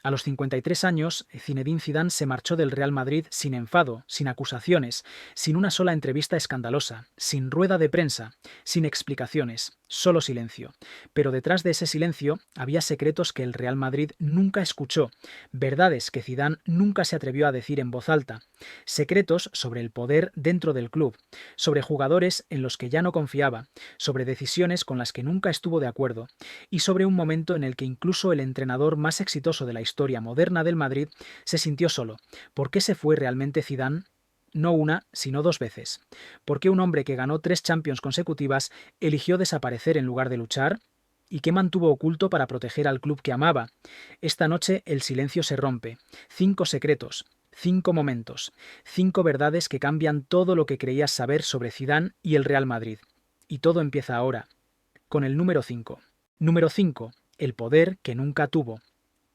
A los 53 años, Zinedine Zidane se marchó del Real Madrid sin enfado, sin acusaciones, sin una sola entrevista escandalosa, sin rueda de prensa, sin explicaciones, solo silencio. Pero detrás de ese silencio había secretos que el Real Madrid nunca escuchó, verdades que Zidane nunca se atrevió a decir en voz alta, secretos sobre el poder dentro del club, sobre jugadores en los que ya no confiaba, sobre decisiones con las que nunca estuvo de acuerdo, y sobre un momento en el que incluso el entrenador más exitoso de la historia moderna del Madrid se sintió solo. ¿Por qué se fue realmente Zidane? No una, sino dos veces. ¿Por qué un hombre que ganó 3 Champions consecutivas eligió desaparecer en lugar de luchar? ¿Y qué mantuvo oculto para proteger al club que amaba? Esta noche el silencio se rompe. 5 secretos, 5 momentos, 5 verdades que cambian todo lo que creías saber sobre Zidane y el Real Madrid. Y todo empieza ahora, con el número 5. Número 5. El poder que nunca tuvo.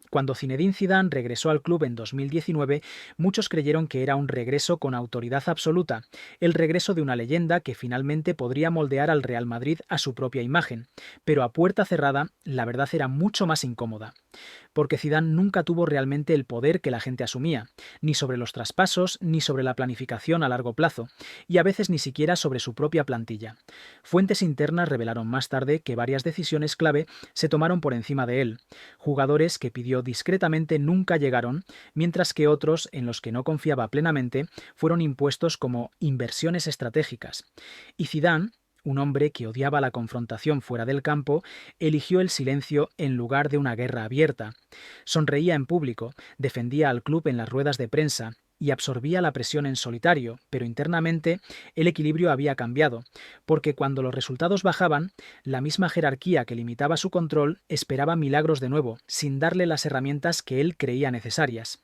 Cuando Zinedine Zidane regresó al club en 2019, muchos creyeron que era un regreso con autoridad absoluta, el regreso de una leyenda que finalmente podría moldear al Real Madrid a su propia imagen. Pero a puerta cerrada, la verdad era mucho más incómoda, porque Zidane nunca tuvo realmente el poder que la gente asumía, ni sobre los traspasos, ni sobre la planificación a largo plazo, y a veces ni siquiera sobre su propia plantilla. Fuentes internas revelaron más tarde que varias decisiones clave se tomaron por encima de él. Jugadores que pidió discretamente nunca llegaron, mientras que otros, en los que no confiaba plenamente, fueron impuestos como inversiones estratégicas. Y Zidane, un hombre que odiaba la confrontación fuera del campo, eligió el silencio en lugar de una guerra abierta. Sonreía en público, defendía al club en las ruedas de prensa y absorbía la presión en solitario, pero internamente el equilibrio había cambiado, porque cuando los resultados bajaban, la misma jerarquía que limitaba su control esperaba milagros de nuevo, sin darle las herramientas que él creía necesarias.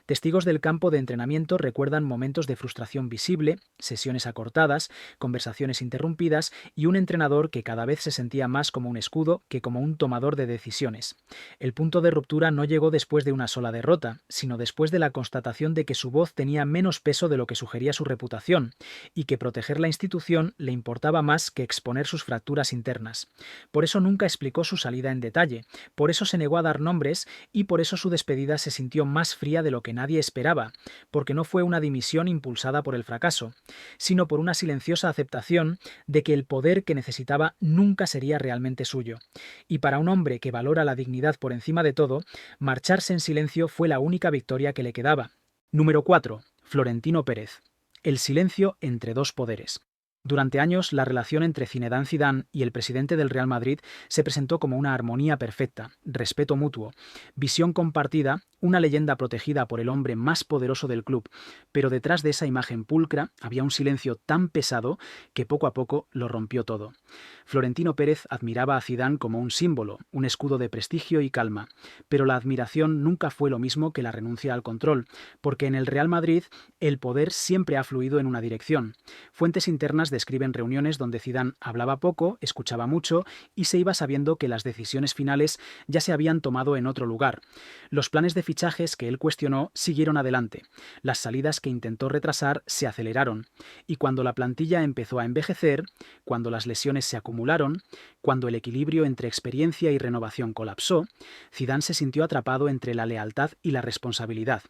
Testigos del campo de entrenamiento recuerdan momentos de frustración visible, sesiones acortadas, conversaciones interrumpidas y un entrenador que cada vez se sentía más como un escudo que como un tomador de decisiones. El punto de ruptura no llegó después de una sola derrota, sino después de la constatación de que su voz tenía menos peso de lo que sugería su reputación, y que proteger la institución le importaba más que exponer sus fracturas internas. Por eso nunca explicó su salida en detalle, por eso se negó a dar nombres y por eso su despedida se sintió más fría de lo que nadie esperaba, porque no fue una dimisión impulsada por el fracaso, sino por una silenciosa aceptación de que el poder que necesitaba nunca sería realmente suyo. Y para un hombre que valora la dignidad por encima de todo, marcharse en silencio fue la única victoria que le quedaba. Número 4. Florentino Pérez. El silencio entre dos poderes. Durante años, la relación entre Zinedine Zidane y el presidente del Real Madrid se presentó como una armonía perfecta, respeto mutuo, visión compartida, una leyenda protegida por el hombre más poderoso del club, pero detrás de esa imagen pulcra había un silencio tan pesado que poco a poco lo rompió todo. Florentino Pérez admiraba a Zidane como un símbolo, un escudo de prestigio y calma, pero la admiración nunca fue lo mismo que la renuncia al control, porque en el Real Madrid el poder siempre ha fluido en una dirección. Fuentes internas describen reuniones donde Zidane hablaba poco, escuchaba mucho y se iba sabiendo que las decisiones finales ya se habían tomado en otro lugar. Los planes de fichajes que él cuestionó siguieron adelante. Las salidas que intentó retrasar se aceleraron. Y cuando la plantilla empezó a envejecer, cuando las lesiones se acumularon, cuando el equilibrio entre experiencia y renovación colapsó, Zidane se sintió atrapado entre la lealtad y la responsabilidad.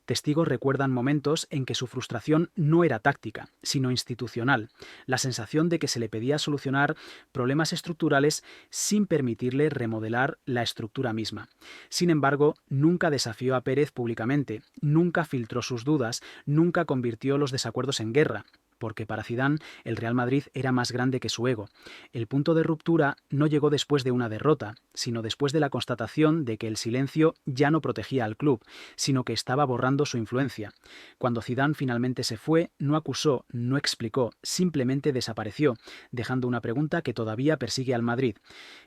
Testigos recuerdan momentos en que su frustración no era táctica, sino institucional, la sensación de que se le pedía solucionar problemas estructurales sin permitirle remodelar la estructura misma. Sin embargo, nunca desafió a Pérez públicamente, nunca filtró sus dudas, nunca convirtió los desacuerdos en guerra, porque para Zidane el Real Madrid era más grande que su ego. El punto de ruptura no llegó después de una derrota, sino después de la constatación de que el silencio ya no protegía al club, sino que estaba borrando su influencia. Cuando Zidane finalmente se fue, no acusó, no explicó, simplemente desapareció, dejando una pregunta que todavía persigue al Madrid.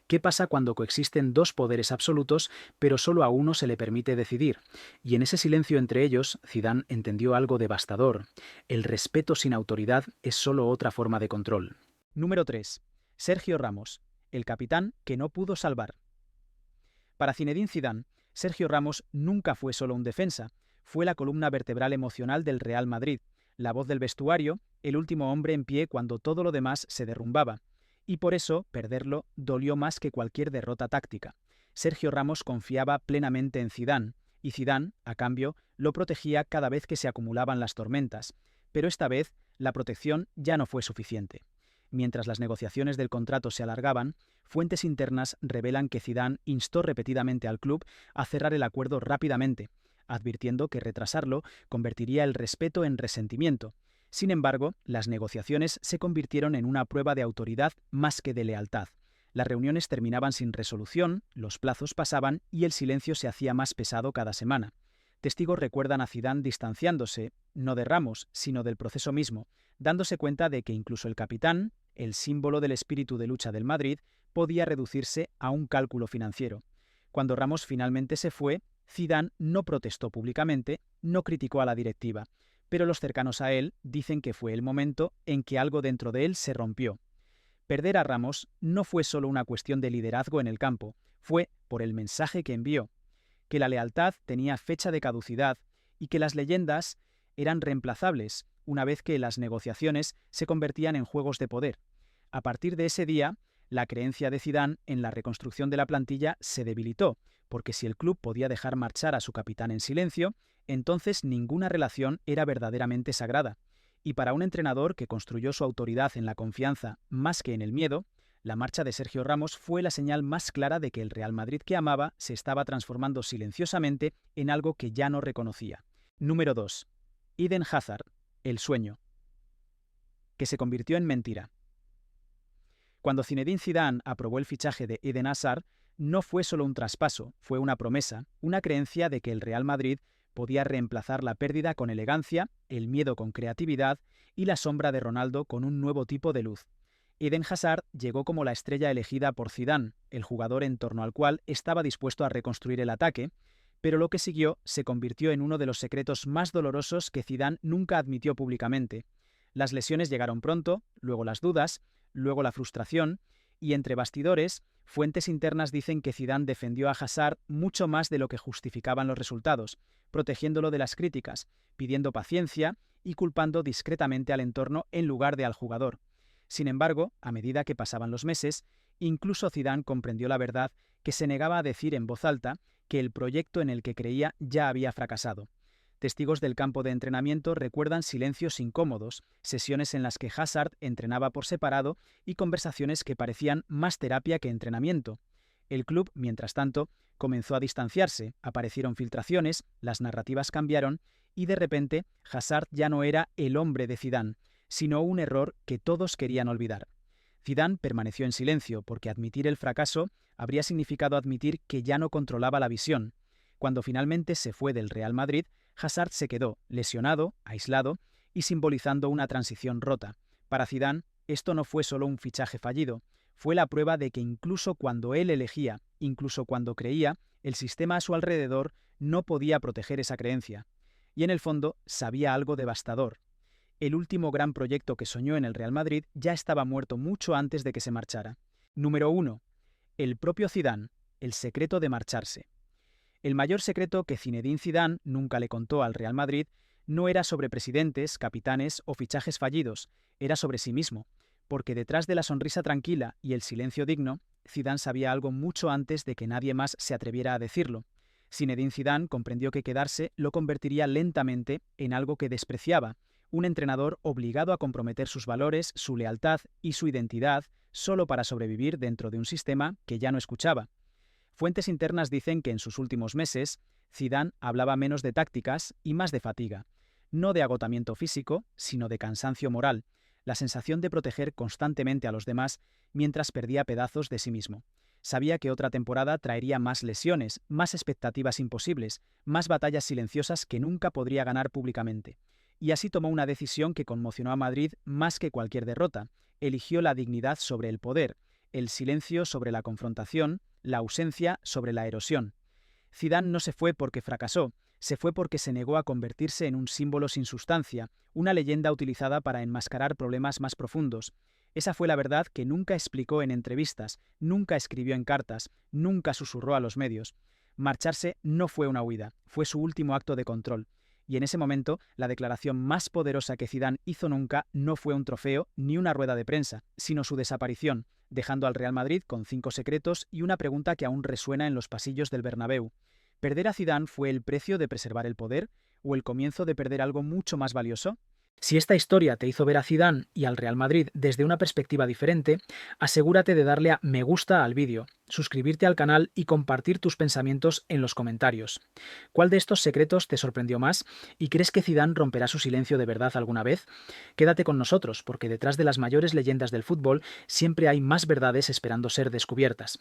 ¿Qué pasa cuando coexisten dos poderes absolutos, pero solo a uno se le permite decidir? Y en ese silencio entre ellos, Zidane entendió algo devastador. El respeto sin autoridad es solo otra forma de control. Número 3. Sergio Ramos, el capitán que no pudo salvar. Para Zinedine Zidane, Sergio Ramos nunca fue solo un defensa, fue la columna vertebral emocional del Real Madrid, la voz del vestuario, el último hombre en pie cuando todo lo demás se derrumbaba. Y por eso, perderlo dolió más que cualquier derrota táctica. Sergio Ramos confiaba plenamente en Zidane. y Zidane, a cambio, lo protegía cada vez que se acumulaban las tormentas, pero esta vez la protección ya no fue suficiente. Mientras las negociaciones del contrato se alargaban, fuentes internas revelan que Zidane instó repetidamente al club a cerrar el acuerdo rápidamente, advirtiendo que retrasarlo convertiría el respeto en resentimiento. Sin embargo, las negociaciones se convirtieron en una prueba de autoridad más que de lealtad. Las reuniones terminaban sin resolución, los plazos pasaban y el silencio se hacía más pesado cada semana. Testigos recuerdan a Zidane distanciándose, no de Ramos, sino del proceso mismo, dándose cuenta de que incluso el capitán, el símbolo del espíritu de lucha del Madrid, podía reducirse a un cálculo financiero. Cuando Ramos finalmente se fue, Zidane no protestó públicamente, no criticó a la directiva, pero los cercanos a él dicen que fue el momento en que algo dentro de él se rompió. Perder a Ramos no fue solo una cuestión de liderazgo en el campo, fue por el mensaje que envió, que la lealtad tenía fecha de caducidad y que las leyendas eran reemplazables una vez que las negociaciones se convertían en juegos de poder. A partir de ese día, la creencia de Zidane en la reconstrucción de la plantilla se debilitó, porque si el club podía dejar marchar a su capitán en silencio, entonces ninguna relación era verdaderamente sagrada. Y para un entrenador que construyó su autoridad en la confianza más que en el miedo, la marcha de Sergio Ramos fue la señal más clara de que el Real Madrid que amaba se estaba transformando silenciosamente en algo que ya no reconocía. Número 2. Eden Hazard, el sueño, que se convirtió en mentira. Cuando Zinedine Zidane aprobó el fichaje de Eden Hazard, no fue solo un traspaso, fue una promesa, una creencia de que el Real Madrid podía reemplazar la pérdida con elegancia, el miedo con creatividad y la sombra de Ronaldo con un nuevo tipo de luz. Eden Hazard llegó como la estrella elegida por Zidane, el jugador en torno al cual estaba dispuesto a reconstruir el ataque, pero lo que siguió se convirtió en uno de los secretos más dolorosos que Zidane nunca admitió públicamente. Las lesiones llegaron pronto, luego las dudas, luego la frustración, y entre bastidores, fuentes internas dicen que Zidane defendió a Hazard mucho más de lo que justificaban los resultados, protegiéndolo de las críticas, pidiendo paciencia y culpando discretamente al entorno en lugar de al jugador. Sin embargo, a medida que pasaban los meses, incluso Zidane comprendió la verdad que se negaba a decir en voz alta que el proyecto en el que creía ya había fracasado. Testigos del campo de entrenamiento recuerdan silencios incómodos, sesiones en las que Hazard entrenaba por separado y conversaciones que parecían más terapia que entrenamiento. El club, mientras tanto, comenzó a distanciarse, aparecieron filtraciones, las narrativas cambiaron y de repente Hazard ya no era el hombre de Zidane, sino un error que todos querían olvidar. Zidane permaneció en silencio porque admitir el fracaso habría significado admitir que ya no controlaba la visión. Cuando finalmente se fue del Real Madrid, Hazard se quedó lesionado, aislado y simbolizando una transición rota. Para Zidane, esto no fue solo un fichaje fallido, fue la prueba de que incluso cuando él elegía, incluso cuando creía, el sistema a su alrededor no podía proteger esa creencia. Y en el fondo sabía algo devastador. El último gran proyecto que soñó en el Real Madrid ya estaba muerto mucho antes de que se marchara. Número 1. El propio Zidane, el secreto de marcharse. El mayor secreto que Zinedine Zidane nunca le contó al Real Madrid no era sobre presidentes, capitanes o fichajes fallidos, era sobre sí mismo, porque detrás de la sonrisa tranquila y el silencio digno, Zidane sabía algo mucho antes de que nadie más se atreviera a decirlo. Zinedine Zidane comprendió que quedarse lo convertiría lentamente en algo que despreciaba, un entrenador obligado a comprometer sus valores, su lealtad y su identidad solo para sobrevivir dentro de un sistema que ya no escuchaba. Fuentes internas dicen que en sus últimos meses, Zidane hablaba menos de tácticas y más de fatiga, no de agotamiento físico, sino de cansancio moral, la sensación de proteger constantemente a los demás mientras perdía pedazos de sí mismo. Sabía que otra temporada traería más lesiones, más expectativas imposibles, más batallas silenciosas que nunca podría ganar públicamente. Y así tomó una decisión que conmocionó a Madrid más que cualquier derrota. Eligió la dignidad sobre el poder, el silencio sobre la confrontación, la ausencia sobre la erosión. Zidane no se fue porque fracasó, se fue porque se negó a convertirse en un símbolo sin sustancia, una leyenda utilizada para enmascarar problemas más profundos. Esa fue la verdad que nunca explicó en entrevistas, nunca escribió en cartas, nunca susurró a los medios. Marcharse no fue una huida, fue su último acto de control. Y en ese momento, la declaración más poderosa que Zidane hizo nunca no fue un trofeo ni una rueda de prensa, sino su desaparición, dejando al Real Madrid con 5 secretos y una pregunta que aún resuena en los pasillos del Bernabéu. ¿Perder a Zidane fue el precio de preservar el poder o el comienzo de perder algo mucho más valioso? Si esta historia te hizo ver a Zidane y al Real Madrid desde una perspectiva diferente, asegúrate de darle a me gusta al vídeo, suscribirte al canal y compartir tus pensamientos en los comentarios. ¿Cuál de estos secretos te sorprendió más y crees que Zidane romperá su silencio de verdad alguna vez? Quédate con nosotros, porque detrás de las mayores leyendas del fútbol siempre hay más verdades esperando ser descubiertas.